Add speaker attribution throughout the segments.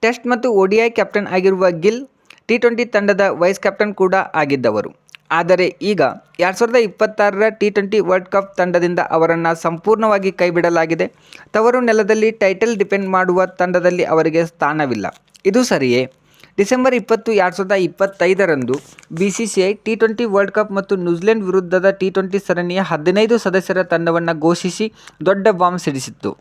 Speaker 1: Test ಮತ್ತು ODI captain ಆಗಿರುವ Gill T20 ತಂಡದ ವೈಸ್ ಕ್ಯಾಪ್ಟನ್ ಕೂಡ ಆಗಿದ್ದವರು. ಆದರೆ ಈಗ 2026ರ T20 ವರ್ಲ್ಡ್ ಕಪ್ ತಂಡದಿಂದ ಅವರನ್ನು ಸಂಪೂರ್ಣವಾಗಿ ಕೈಬಿಡಲಾಗಿದೆ. ತವರು ನೆಲದಲ್ಲಿ ಟೈಟಲ್ ಡಿಫೆಂಡ್ ಮಾಡುವ ತಂಡದಲ್ಲಿ ಅವರಿಗೆ ಸ್ಥಾನವಿಲ್ಲ. ಇದು ಸರಿಯೇ? ಡಿಸೆಂಬರ್ 20, 2025ರಂದು BCCI T20 ವರ್ಲ್ಡ್ ಕಪ್ ಮತ್ತು ನ್ಯೂಜಿಲೆಂಡ್ ವಿರುದ್ಧದ T20 ಸರಣಿಯ 15 ಸದಸ್ಯರ ತಂಡವನ್ನು ಘೋಷಿಸಿ ದೊಡ್ಡ ಬಾಂಬ್ ಸಿಡಿಸಿತ್ತು.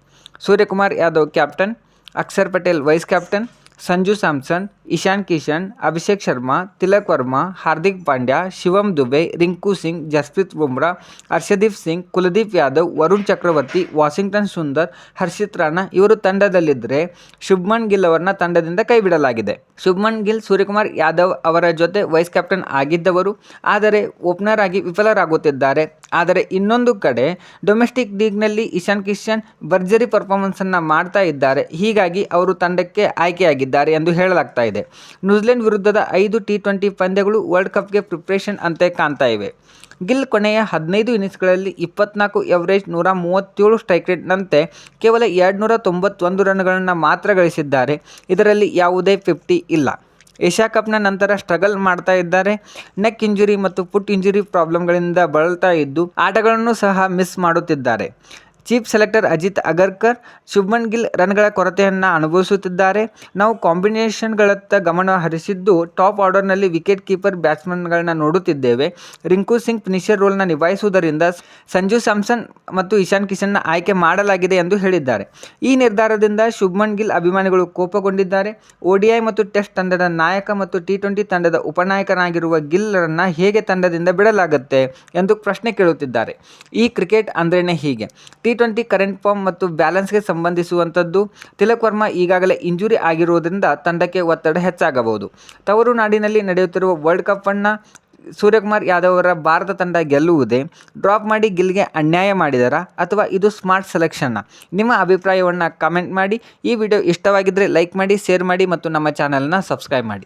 Speaker 1: Suryakumar Yadav captain, Axar Patel vice captain, Sanju Samson, Ishan Kishan, Abhishek Sharma, Tilak Varma, Hardik Pandya, Shivam Dube, Rinku Singh, Jasprit Bumrah, Harshdeep Singh, Kuldeep Yadav, Varun Chakravarthy, Washington Sundar, Harshit Rana ಇವರು ತಂಡದಲ್ಲಿದ್ದರೆ ಶುಭ್ಮನ್ ಗಿಲ್ ಅವರನ್ನ ತಂಡದಿಂದ ಕೈಬಿಡಲಾಗಿದೆ. ಶುಭ್ಮನ್ ಗಿಲ್ ಸೂರ್ಯಕುಮಾರ್ ಯಾದವ್ ಅವರ ಜೊತೆ ವೈಸ್ ಕ್ಯಾಪ್ಟನ್ ಆಗಿದ್ದವರು, ಆದರೆ ಓಪನರ್ ಆಗಿ ವಿಫಲರಾಗುತ್ತಿದ್ದಾರೆ. ಆದರೆ ಇನ್ನೊಂದು ಕಡೆ ಡೊಮೆಸ್ಟಿಕ್ ಲೀಗ್ನಲ್ಲಿ ಇಶಾನ್ ಕಿಶನ್ ಭರ್ಜರಿ ಪರ್ಫಾರ್ಮೆನ್ಸನ್ನು ಮಾಡ್ತಾ ಇದ್ದಾರೆ. ಹೀಗಾಗಿ ಅವರು ತಂಡಕ್ಕೆ ಆಯ್ಕೆಯಾಗಿದ್ದಾರೆ ಎಂದು ಹೇಳಲಾಗ್ತಾ ಇದೆ. ನ್ಯೂಜಿಲೆಂಡ್ ವಿರುದ್ಧದ 5 T20 ಪಂದ್ಯಗಳು ವರ್ಲ್ಡ್ ಕಪ್ಗೆ ಪ್ರಿಪ್ರೇಷನ್ ಅಂತೆ ಕಾಣ್ತಾ ಇವೆ. ಗಿಲ್ ಕೊನೆಯ 15 ಇನ್ನಿಂಗ್ಸ್ಗಳಲ್ಲಿ 24 ಎವರೇಜ್, 137 ಸ್ಟ್ರೈಕ್ ರೇಟ್ನಂತೆ ಕೇವಲ 291 ರನ್ಗಳನ್ನು ಮಾತ್ರ ಗಳಿಸಿದ್ದಾರೆ. ಇದರಲ್ಲಿ ಯಾವುದೇ 50 ಇಲ್ಲ. ಏಷ್ಯಾ ಕಪ್ನ ನಂತರ ಸ್ಟ್ರಗಲ್ ಮಾಡ್ತಾ ಇದ್ದಾರೆ. ನೆಕ್ ಇಂಜುರಿ ಮತ್ತು ಫುಟ್ ಇಂಜುರಿ ಪ್ರಾಬ್ಲಮ್ಗಳಿಂದ ಬಳಲ್ತಾ ಇದ್ದು ಆಟಗಳನ್ನು ಸಹ ಮಿಸ್ ಮಾಡುತ್ತಿದ್ದಾರೆ. ಚೀಫ್ ಸೆಲೆಕ್ಟರ್ ಅಜಿತ್ ಅಗರ್ಕರ್ ಶುಭ್ಮನ್ ಗಿಲ್ ರನ್ಗಳ ಕೊರತೆಯನ್ನು ಅನುಭವಿಸುತ್ತಿದ್ದಾರೆ. ನಾವು ಕಾಂಬಿನೇಷನ್ಗಳತ್ತ ಗಮನ ಹರಿಸಿದ್ದು ಟಾಪ್ ಆರ್ಡರ್ನಲ್ಲಿ ವಿಕೆಟ್ ಕೀಪರ್ ಬ್ಯಾಟ್ಸ್ಮನ್ಗಳನ್ನ ನೋಡುತ್ತಿದ್ದೇವೆ. ರಿಂಕು ಸಿಂಗ್ ಫಿನಿಷರ್ ರೋಲ್ನ ನಿಭಾಯಿಸುವುದರಿಂದ ಸಂಜು ಸ್ಯಾಮ್ಸನ್ ಮತ್ತು ಇಶಾನ್ ಕಿಶನ್ನ ಆಯ್ಕೆ ಮಾಡಲಾಗಿದೆ ಎಂದು ಹೇಳಿದ್ದಾರೆ. ಈ ನಿರ್ಧಾರದಿಂದ ಶುಭ್ಮನ್ ಗಿಲ್ ಅಭಿಮಾನಿಗಳು ಕೋಪಗೊಂಡಿದ್ದಾರೆ. ODI ಮತ್ತು ಟೆಸ್ಟ್ ತಂಡದ ನಾಯಕ ಮತ್ತು T20 ತಂಡದ ಉಪನಾಯಕನಾಗಿರುವ ಗಿಲ್ರನ್ನ ಹೇಗೆ ತಂಡದಿಂದ ಬಿಡಲಾಗುತ್ತೆ ಎಂದು ಪ್ರಶ್ನೆ ಕೇಳುತ್ತಿದ್ದಾರೆ. ಈ ಕ್ರಿಕೆಟ್ ಅಂದ್ರೇನೆ ಹೀಗೆ. T20 ಕರೆಂಟ್ ಫಾರ್ಮ್ ಮತ್ತು ಬ್ಯಾಲೆನ್ಸ್ಗೆ ಸಂಬಂಧಿಸುವಂಥದ್ದು. ತಿಲಕ್ ವರ್ಮಾ ಈಗಾಗಲೇ ಇಂಜುರಿ ಆಗಿರುವುದರಿಂದ ತಂಡಕ್ಕೆ ಒತ್ತಡ ಹೆಚ್ಚಾಗಬಹುದು. ತವರು ನಾಡಿನಲ್ಲಿ ನಡೆಯುತ್ತಿರುವ ವರ್ಲ್ಡ್ ಕಪ್ ಅನ್ನು ಸೂರ್ಯಕುಮಾರ್ ಯಾದವ್ ಅವರ ಭಾರತ ತಂಡ ಗೆಲ್ಲುವುದೇ? ಡ್ರಾಪ್ ಮಾಡಿ ಗಿಲ್ಗೆ ಅನ್ಯಾಯ ಮಾಡಿದರಾ ಅಥವಾ ಇದು ಸ್ಮಾರ್ಟ್ ಸೆಲೆಕ್ಷನ್ನ? ನಿಮ್ಮ ಅಭಿಪ್ರಾಯವನ್ನು ಕಮೆಂಟ್ ಮಾಡಿ. ಈ ವಿಡಿಯೋ ಇಷ್ಟವಾಗಿದ್ದರೆ ಲೈಕ್ ಮಾಡಿ, ಶೇರ್ ಮಾಡಿ ಮತ್ತು ನಮ್ಮ ಚಾನಲ್ನ ಸಬ್ಸ್ಕ್ರೈಬ್ ಮಾಡಿ.